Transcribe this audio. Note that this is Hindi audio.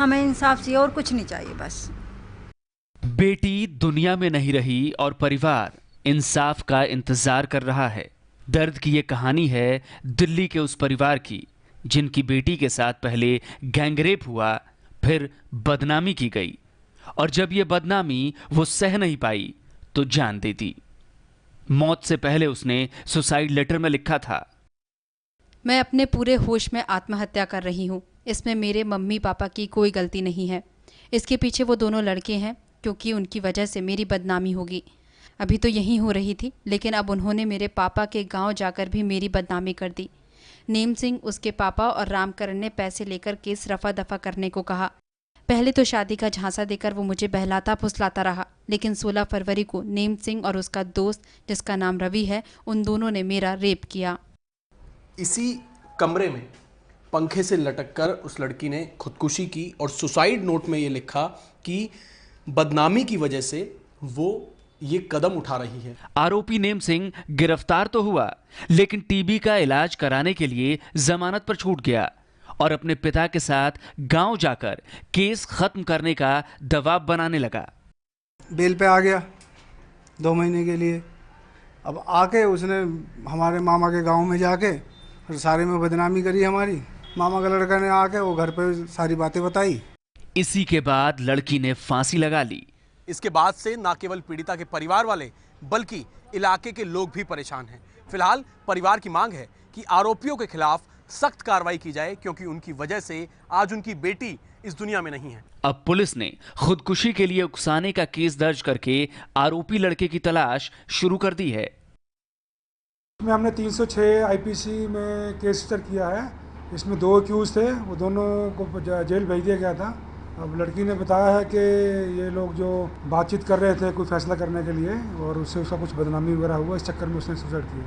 हमें इंसाफ चाहिए और कुछ नहीं चाहिए बस। बेटी दुनिया में नहीं रही और परिवार इंसाफ का इंतजार कर रहा है। दर्द की ये कहानी है दिल्ली के उस परिवार की जिनकी बेटी के साथ पहले गैंगरेप हुआ, फिर बदनामी की गई और जब ये बदनामी वो सह नहीं पाई तो जान दे दी। मौत से पहले उसने सुसाइड लेटर में लिखा था, मैं अपने पूरे होश में आत्महत्या कर रही हूँ। इसमें मेरे मम्मी पापा की कोई गलती नहीं है। इसके पीछे वो दोनों लड़के हैं, क्योंकि उनकी वजह से मेरी बदनामी होगी। अभी तो यहीं हो रही थी, लेकिन अब उन्होंने मेरे पापा के गांव जाकर भी मेरी बदनामी कर दी। नेम सिंह, उसके पापा और रामकरण ने पैसे लेकर केस रफा दफा करने को कहा। पहले तो शादी का झांसा देकर वो मुझे बहलाता फुसलाता रहा, लेकिन 16 फरवरी को नेम सिंह और उसका दोस्त जिसका नाम रवि है, उन दोनों ने मेरा रेप किया। इसी कमरे में पंखे से लटककर उस लड़की ने खुदकुशी की और सुसाइड नोट में ये लिखा कि बदनामी की वजह से वो ये कदम उठा रही है। आरोपी नेम सिंह गिरफ्तार तो हुआ, लेकिन टीबी का इलाज कराने के लिए जमानत पर छूट गया और अपने पिता के साथ गांव जाकर केस खत्म करने का दबाव बनाने लगा। बेल पे आ गया 2 महीने के लिए। अब आके उसने हमारे मामा के गांव में जाके और सारे में बदनामी करी हमारी। मामा का लड़का ने आके वो घर पे सारी बातें बताई। इसी के बाद लड़की ने फांसी लगा ली। इसके बाद से न केवल पीड़िता के परिवार वाले बल्कि इलाके के लोग भी परेशान हैं। फिलहाल परिवार की मांग है कि आरोपियों के खिलाफ सख्त कार्रवाई की जाए, क्योंकि उनकी वजह से आज उनकी बेटी इस दुनिया में नहीं है। अब पुलिस ने खुदकुशी के लिए उकसाने का केस दर्ज करके आरोपी लड़के की तलाश शुरू कर दी है। इसमें हमने 306 आईपीसी में केस रजिस्टर किया है। इसमें 2 अक्यूज थे, वो दोनों को जेल भेज दिया गया था। अब लड़की ने बताया है कि ये लोग जो बातचीत कर रहे थे कोई फैसला करने के लिए, और उससे उसका कुछ बदनामी वगैरह हुआ, इस चक्कर में उसने सुसाइड किया।